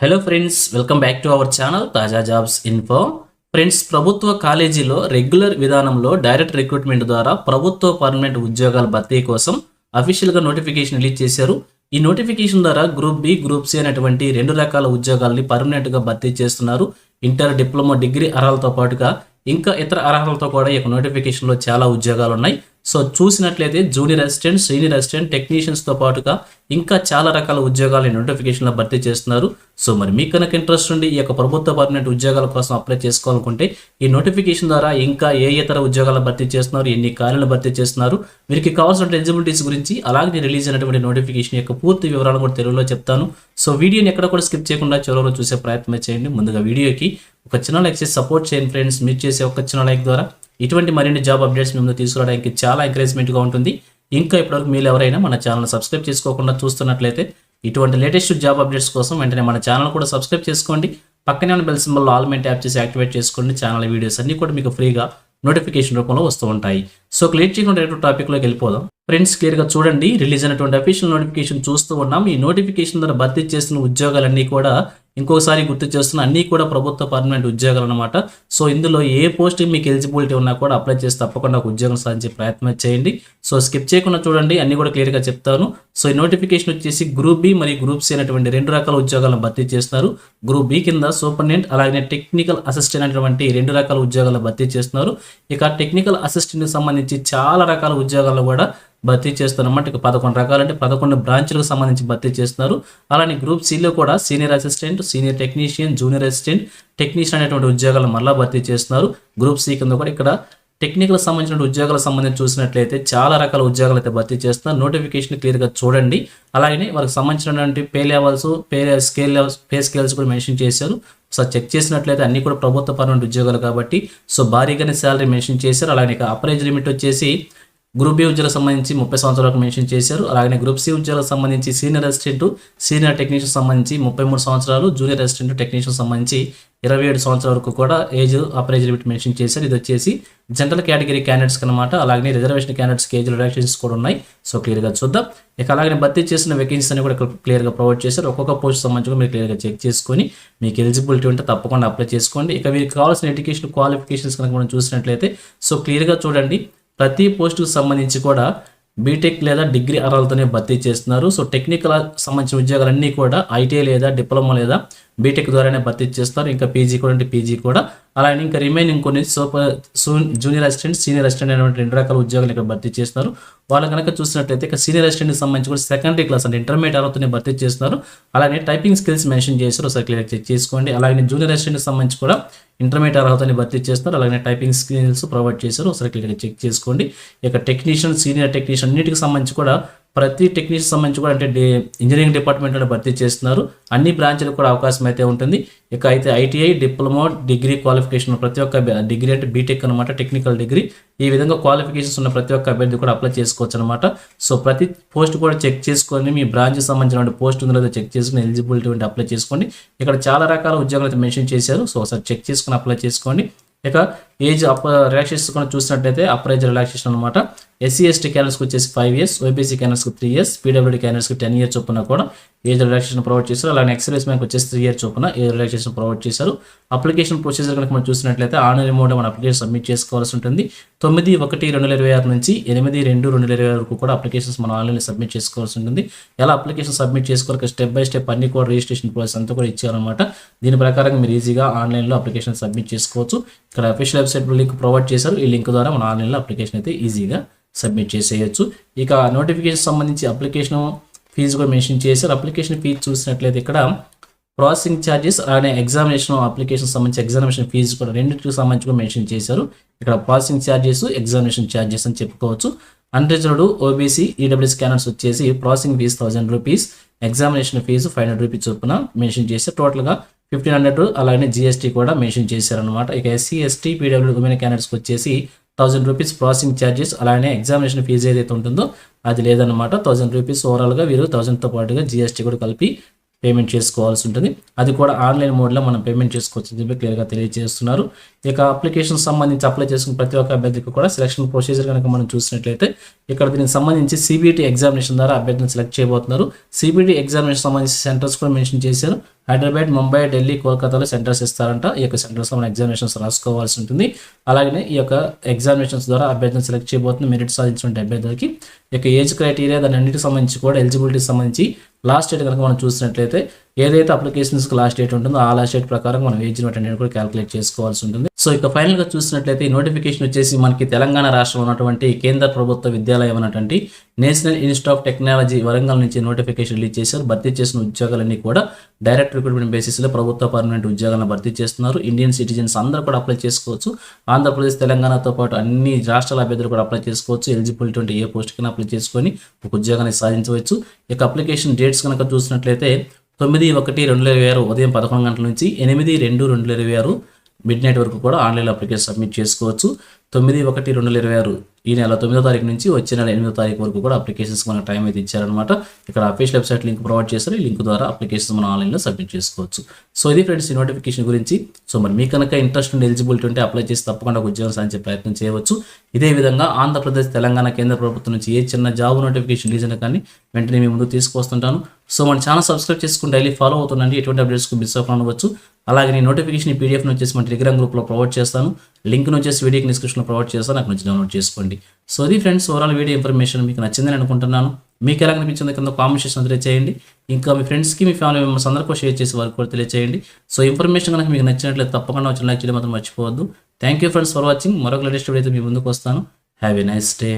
Hello friends, welcome back to our channel తాజా jobs info. Friends, ప్రభుత్వ కాలేజీలో regular విధానంలో డైరెక్ట్ రిక్రూట్మెంట్ ద్వారా ప్రభుత్వ పర్మనెంట్ ఉద్యోగాల భర్తీ కోసం అఫీషియల్గా నోటిఫికేషన్ రిలీజ్ చేశారు. ఈ నోటిఫికేషన్ ద్వారా గ్రూప్ బి, గ్రూప్ సి అనేటువంటి రెండు రకాల ఉద్యోగాల్ని పర్మనెంట్గా భర్తీ చేస్తున్నారు. ఇంటర్, డిప్లొమా, డిగ్రీ అర్హతలతో పాటుగా ఇంకా ఇతర అర్హతలతో కూడా ఈ నోటిఫికేషన్లో చాలా ఉద్యోగాలు ఉన్నాయి. సో చూసినట్లయితే జూనియర్ అసిస్టెంట్, సీనియర్ అసిస్టెంట్, టెక్నీషియన్స్తో పాటుగా ఇంకా చాలా రకాల ఉద్యోగాలు నోటిఫికేషన్లో భర్తీ చేస్తున్నారు. సో మరి మీకు కనుక ఇంట్రెస్ట్ ఉండి ఈ యొక్క ప్రభుత్వ పర్మనెంట్ ఉద్యోగాల కోసం అప్లై చేసుకోవాలనుకుంటే ఈ నోటిఫికేషన్ ద్వారా ఇంకా ఏ ఇతర ఉద్యోగాలు భర్తీ చేస్తున్నారు, ఎన్ని ఖాళీలు భర్తీ చేస్తున్నారు, వీరికి కావాల్సిన ఎలిజిబిలిటీస్ గురించి, అలాగే రిలీజ్ అయినటువంటి నోటిఫికేషన్ యొక్క పూర్తి వివరాలను కూడా తెలుగులో చెప్తాను. సో వీడియోని ఎక్కడ కూడా స్కిప్ చేయకుండా చివరిలో చూసే ప్రయత్నం చేయండి. ముందుగా వీడియోకి ఒక చిన్న లైక్ చేసి సపోర్ట్ చేయండి ఫ్రెండ్స్. మీరు చేసే ఒక చిన్న లైక్ ద్వారా ఇటువంటి మరిన్ని జాబ్ అప్డేట్స్ మేము తీసుకురావడానికి చాలా ఎంకరేజ్మెంట్గా ఉంటుంది. ఇంకా ఇప్పటివరకు మీరు ఎవరైనా మన ఛానల్ సబ్స్క్రైబ్ చేసుకోకుండా చూస్తున్నట్లయితే ఇటువంటి లేటెస్ట్ జాబ్ అప్డేట్స్ కోసం వెంటనే మన ఛానల్ కూడా సబ్స్క్రైబ్ చేసుకోండి. పక్కనే ఉన్న bell symbol all meant tap చేసి యాక్టివేట్ చేసుకోండి. ఛానల్ వీడియోస్ అన్ని కూడా మీకు ఫ్రీగా నోటిఫికేషన్ రూపంలో వస్తూ ఉంటాయి. సో క్లియర్ చేయకుండా టాపిక్లోకి వెళ్ళిపోదాం. ఫ్రెండ్స్, క్లియర్గా చూడండి, రిలీజ్ అయినటువంటి అఫీషియల్ నోటిఫికేషన్ చూస్తూ ఉన్నాం. ఈ నోటిఫికేషన్ ద్వారా భర్తీ చేసిన ఉద్యోగాలన్నీ కూడా ఇంకోసారి గుర్తు చేస్తున్న అన్నీ కూడా ప్రభుత్వ పర్మనెంట్ ఉద్యోగాలు అనమాట. సో ఇందులో ఏ పోస్టింగ్ మీకు ఎలిజిబిలిటీ ఉన్నా కూడా అప్లై చేసి తప్పకుండా ఒక ఉద్యోగం సాధించే ప్రయత్నం చేయండి. సో స్కిప్ చేయకుండా చూడండి, అన్ని కూడా క్లియర్గా చెప్తాను. సో ఈ నోటిఫికేషన్ వచ్చేసి గ్రూప్ బి మరియు గ్రూప్ సి అనేటువంటి రెండు రకాల ఉద్యోగాలను భర్తీ చేస్తున్నారు. గ్రూప్ బి కింద సూపరింటెండెంట్, అలాగే టెక్నికల్ అసిస్టెంట్ అనేటువంటి రెండు రకాల ఉద్యోగాలను భర్తీ చేస్తున్నారు. ఇక టెక్నికల్ అసిస్టెంట్కి సంబంధించి చాలా రకాల ఉద్యోగాలు కూడా భర్తీ చేస్తున్నమాట. ఇక 11 రకాలు అంటే 11 బ్రాంచ్లకు సంబంధించి భర్తీ చేస్తున్నారు. అలానే గ్రూప్ సిలో కూడా senior assistant, senior technician, junior assistant, technician అనేటువంటి ఉద్యోగాలు మళ్ళీ భర్తీ చేస్తున్నారు. గ్రూప్ సి కింద కూడా ఇక్కడ టెక్నికల్ సంబంధించిన ఉద్యోగాలకు సంబంధించి చూసినట్లయితే చాలా రకాల ఉద్యోగాలు అయితే భర్తీ చేస్తున్నారు. నోటిఫికేషన్ క్లియర్గా చూడండి. అలాగే వారికి సంబంధించినటువంటి పే లెవెల్స్, పే స్కేల్స్ కూడా మెన్షన్ చేశారు. సో చెక్ చేసినట్లయితే అన్ని కూడా ప్రభుత్వ పర్మనెంట్ ఉద్యోగాలు కాబట్టి సో భారీగానే శాలరీ మెన్షన్ చేశారు. అలాగే అప్రైజ్ లిమిట్ వచ్చేసి గ్రూప్ బి ఉద్యోగాలకు సంబంధించి 30 సంవత్సరాలకు మెన్షన్ చేశారు. అలాగే గ్రూప్ సి ఉద్యోగాలకు సంబంధించి సీనియర్ అసిస్టెంట్, సీనియర్ టెక్నీషియన్ సంబంధించి 33 సంవత్సరాలు, జూనియర్ అసిస్టెంట్ టెక్నీషియన్ సంబంధించి 27 సంవత్సరాల వరకు కూడా ఏజ్ అప్రైజ్ లిమిట్ మెన్షన్ చేశారు. ఇది వచ్చేసి జనరల్ కేటగిరీ క్యాండిడేట్స్ అనమాట. అలాగే రిజర్వేషన్ క్యాండిడేట్స్కి ఏజ్ రిడక్షన్స్ కూడా ఉన్నాయి. సో క్లియర్గా చూద్దాం. ఇక అలాగే భర్తీ చేసిన వేకెన్సీస్ అని కూడా క్లియర్గా ప్రొవైడ్ చేశారు. ఒక్కొక్క పోస్ట్ సంబంధించి మీరు క్లియర్గా చెక్ చేసుకొని మీకు ఎలిజిబిలిటీ ఉంటే తప్పకుండా అప్లై చేసుకోండి. ఇక వీరికి కావాల్సిన ఎడ్యుకేషన్ క్వాలిఫికేషన్స్ కనుక మనం చూసినట్లయితే సో క్లియర్గా చూడండి, ప్రతి పోస్టుకు సంబంధించి కూడా బీటెక్ లేదా డిగ్రీ అర్హతలతోనే భర్తీ చేస్తున్నారు. సో టెక్నికల్ సంబంధించిన ఉద్యోగాలన్నీ కూడా ఐటీఐ లేదా డిప్లొమా లేదా బీటెక్ ద్వారానే భర్తీ చేస్తారు. ఇంకా పీజీ కూడా అంటే పీజీ కూడా. అలాగే ఇంకా రిమైనింగ్ కొన్ని జూనియర్ అసిస్టెంట్, సీనియర్ అసిస్టెంట్ అనేటువంటి రెండు రకాల ఉద్యోగాలు ఇక్కడ భర్తీ చేస్తున్నారు. వాళ్ళు కనుక చూసినట్లయితే ఇక సీనియర్ అసిస్టెంట్కి సంబంధించి కూడా సెకండరీ క్లాస్ అంటే ఇంటర్మీడియట్ అర్హతనే భర్తీ చేస్తున్నారు. అలాగే టైపింగ్ స్కిల్స్ మెన్షన్ చేస్తారు. ఒకసారి క్లియర్ చెక్ చేసుకోండి. అలాగే జూనియర్ అసిస్టెంట్కి సంబంధించి కూడా ఇంటర్మీడియట్ అర్హతని భర్తీ చేస్తున్నారు. అలాగే టైపింగ్ స్కిల్స్ ప్రొవైడ్ చేశారు. ఒకసారి క్లియర్గా చెక్ చేసుకోండి. ఇక టెక్నీషియన్, సీనియర్ టెక్నీషియన్ అన్నిటికి సంబంధించి కూడా ప్రతి టెక్నీషియన్ సంబంధించి కూడా అంటే ఇంజనీరింగ్ డిపార్ట్మెంట్లో భర్తీ చేస్తున్నారు. అన్ని బ్రాంచ్లకు కూడా అవకాశం అయితే ఉంటుంది. ఇక అయితే ఐటీఐ, డిప్లొమా, డిగ్రీ క్వాలిఫికేషన్ ప్రతి ఒక్క డిగ్రీ అంటే బీటెక్ అనమాట, టెక్నికల్ డిగ్రీ, ఈ విధంగా క్వాలిఫికేషన్స్ ఉన్న ప్రతి ఒక్క అభ్యర్థి కూడా అప్లై చేసుకోవచ్చు అనమాట. సో ప్రతి పోస్ట్ కూడా చెక్ చేసుకొని మీ బ్రాంచ్కి సంబంధించిన పోస్ట్ ఉందో లేదో చెక్ చేసుకుని ఎలిజిబిలిటీ ఉంటే అప్లై చేసుకోండి. ఇక్కడ చాలా రకాల ఉద్యోగాలు అయితే మెన్షన్ చేశారు. సో ఒకసారి చెక్ చేసుకుని అప్లై చేసుకోండి. ఇక ఏజ్ రిలాక్సేషన్ కూడా చూసినట్లయితే అప్రైజ్ రిలాక్సేషన్ అనమాట. ఎస్సీ ఎస్టీ క్యాండిడేట్స్కి వచ్చేసి 5 years, ఓబీసీ క్యాండిడేట్స్కి 3 years, పీడబ్ల్యూడీ క్యాండిడేట్స్కి 10 years చొప్పున కూడా ఏజ్ రిలాక్సేషన్ ప్రొవైడ్ చేశారు. అలాగే ఎక్సర్వీస్ మ్యాన్కి వచ్చేసి 3 years చొప్పున ఏజ్ రిలాక్సేషన్ ప్రొవైడ్ చేశారు. అప్లికేషన్ ప్రొసీజర్ కనుక మనం చూసినట్లయితే ఆన్లైన్ మోడ్ మన అప్లికేషన్ సబ్మిట్ చేసుకోవాల్సి ఉంటుంది. 9/1/2026 నుంచి 8/2/2026 వరకు కూడా అప్లికేషన్స్ మనం ఆన్లైన్లో సబ్మిట్ చేసుకోవాల్సి ఉంటుంది. ఎలా అప్లికేషన్ సబ్మిట్ చేసుకోవాలి, స్టెప్ బై స్టెప్ అన్ని కూడా రిజిస్ట్రేషన్ ప్రాసెస్ అంతా కూడా ఇచ్చారనమాట. దీని ప్రకారం మీరు ఈజీగా ఆన్లైన్లో అప్లికేషన్ సబ్మిట్ చేసుకోవచ్చు. ఇక్కడ అఫీషియల్ వెబ్సైట్ లింక్ ప్రొవైడ్ చేశారు. ఈ లింక్ ద్వారా మన ఆన్లైన్లో అప్లికేషన్ అయితే ఈజీగా సబ్మిట్ చేసేయచ్చు. ఇక నోటిఫికేషన్ సంబంధించి అప్లికేషన్ ఫీజు కూడా మెన్షన్ చేశారు. అప్లికేషన్ ఫీజు చూసినట్లయితే ఇక్కడ ప్రాసెసింగ్ ఛార్జెస్ అలానే ఎగ్జామినేషన్ అప్లికేషన్ సంబంధించి ఎగ్జామినేషన్ ఫీజు కూడా రెండింటికి సంబంధించి కూడా మెన్షన్ చేశారు. ఇక్కడ ప్రాసెసింగ్ ఛార్జెస్, ఎగ్జామినేషన్ ఛార్జెస్ అని చెప్పుకోవచ్చు. అన్రిజర్వ్డ్ ఓబీసీ, ఈడబ్ల్యూఎస్ క్యాండిడేట్స్ వచ్చేసి processing fee 1000 rupees, examination fee 500 rupees చొప్పున మెన్షన్ చేశారు. టోటల్గా 1500. అలాగే జీఎస్టీ కూడా మెన్షన్ చేశారనమాట. ఇక ఎస్సీ, ఎస్టీ, పీడబ్ల్యూడీ ఉమెన్ క్యాండిడేట్స్కి వచ్చేసి 1000 రూపీస్ ప్రాసెసింగ్ ఛార్జెస్, అలానే ఎగ్జామినేషన్ ఫీజు ఏదైతే ఉంటుందో అది లేదనమాట. 1000 రూపీస్ ఓవరాల్గా వీరు 1000తో పాటుగా జీఎస్టీ కూడా కలిపి పేమెంట్ చేసుకోవాల్సి ఉంటుంది. అది కూడా ఆన్లైన్ మోడ్లో మనం పేమెంట్ చేసుకోవచ్చు అని చెప్పి క్లియర్గా తెలియజేస్తున్నారు. ఇక అప్లికేషన్ సంబంధించి అప్లై చేసుకున్న ప్రతి ఒక్క అభ్యర్థికి కూడా సెలక్షన్ ప్రొసీజర్ కనుక మనం చూసినట్లయితే ఇక్కడ దీనికి సంబంధించి సిబిటి ఎగ్జామినేషన్ ద్వారా అభ్యర్థిని సెలెక్ట్ చేయబోతున్నారు. సిబిటి ఎగ్జామినేషన్ సంబంధించి సెంటర్స్ కూడా మెన్షన్ చేశారు. హైదరాబాద్, ముంబై, ఢిల్లీ, కోల్కతాలో సెంటర్స్ ఇస్తారంట. ఈ యొక్క సెంటర్స్ మనం ఎగ్జామినేషన్స్ రాసుకోవాల్సి ఉంటుంది. అలాగే ఈ యొక్క ఎగ్జామినేషన్స్ ద్వారా అభ్యర్థిని సెలెక్ట్ చేయబోతుంది. మెరిట్ సాధించిన అభ్యర్థులకి ఈ యొక్క ఏజ్ క్రైటీరియా దాని అన్నిటికి సంబంధించి కూడా ఎలిజిబిలిటీకి సంబంధించి లాస్ట్ డేట్ కనుక మనం చూసినట్లయితే ఏదైతే అప్లికేషన్స్కి లాస్ట్ డేట్ ఉంటుందో ఆ లాస్ట్ డేట్ ప్రకారం మనం ఏజ్ అనేది కూడా క్యాలిక్యులేట్ చేసుకోవాల్సి ఉంటుంది. సో ఇక ఫైనల్గా చూసినట్లయితే ఈ నోటిఫికేషన్ వచ్చేసి మనకి తెలంగాణ రాష్ట్రంలో ఉన్నటువంటి కేంద్ర ప్రభుత్వ విద్యాలయం అన్నటువంటి national institute of technology Warangal నుంచి నోటిఫికేషన్ రిలీజ్ చేశారు. భర్తీ చేసిన ఉద్యోగాలన్నీ కూడా డైరెక్ట్ రిక్రూట్మెంట్ బేసిస్లో ప్రభుత్వ పర్మనెంట్ ఉద్యోగాలను భర్తీ చేస్తున్నారు. ఇండియన్ సిటిజన్స్ అందరూ కూడా అప్లై చేసుకోవచ్చు. ఆంధ్రప్రదేశ్, తెలంగాణతో పాటు అన్ని రాష్ట్రాల అభ్యర్థులు కూడా అప్లై చేసుకోవచ్చు. ఎలిజిబిలిటీ ఉంటే ఏ పోస్ట్ కన్నా అప్లై చేసుకొని ఒక ఉద్యోగాన్ని సాధించవచ్చు. ఇక అప్లికేషన్ డేట్స్ కనుక చూసినట్లయితే 9/1/2026 ఉదయం 11 గంటల నుంచి 8/2/2026 మిడ్ నైట్ వరకు కూడా ఆన్లైన్ అప్లికేషన్ సబ్మిట్ చేసుకోవచ్చు. 9/1/2026 ఈ నెల 9వ తారీఖు నుంచి వచ్చే నెల 8వ తారీఖు వరకు కూడా అప్లికేషన్స్ మనకు టైం అయితే ఇచ్చారనమాట. ఇక్కడ అఫీషియల్ వెబ్సైట్ లింక్ ప్రొవైడ్ చేస్తారు. ఈ లింక్ ద్వారా అప్లికేషన్స్ మనం ఆన్లైన్లో సబ్మిట్ చేసుకోవచ్చు. సో ఇది ఫ్రెండ్స్ ఈ నోటిఫికేషన్ గురించి. సో మరి మీకు కనుక ఇంట్రెస్ట్ ఉండి ఎలిజిబిలిటీ ఉంటే అప్లై చేసి తప్పకుండా ఉద్యోగం సాధించే ప్రయత్నం చేయవచ్చు. ఇదే విధంగా ఆంధ్రప్రదేశ్, తెలంగాణ కేంద్ర ప్రభుత్వం నుంచి ఏ చిన్న జాబ్ నోటిఫికేషన్ రిలీజ్ అయినా కానీ వెంటనే మీ ముందు తీసుకొస్తుంటాను. సో మన ఛానల్ సబ్స్క్రైబ్ చేసుకుని డైలీ ఫాలో అవుతుండండి. ఎటువంటి అప్డేట్స్కి మిస్ అవ్వకుండా అవ్వచ్చు. అలాగే నేను నోటిఫికేషన్ పీడిఎఫ్ని వచ్చేసి మన టెలిగ్రామ్ గ్రూప్లో ప్రొవైడ్ చేస్తాను. లింక్ను వచ్చేసి వీడియోకి డిస్క్రిప్షన్లో ప్రొవైడ్ చేస్తాను. నాకు నుంచి డౌన్లోడ్ చేసుకోండి. సో ఇది ఫ్రెండ్స్ ఓవరాల్ వీడియో ఇన్ఫర్మేషన్ మీకు నచ్చిందని అనుకుంటున్నాను. మీకు ఎలా అనిపించింది కింద కామెంట్ సెక్షన్ తెలియజేయండి. ఇంకా మీ ఫ్రెండ్స్కి, మీ ఫ్యామిలీ మెంబర్స్ అందరికీ షేర్ చేసి వారికి కూడా తెలియజేయండి. సో ఇన్ఫర్మేషన్ కనుక మీకు నచ్చినట్లయితే తప్పకుండా వచ్చి లైక్ చేయడం మాత్రం మర్చిపోవద్దు. Thank you friends for watching. మరొక లేటెస్ట్ వీడియో అయితే మీ ముందుకు వస్తాను. Have a nice day.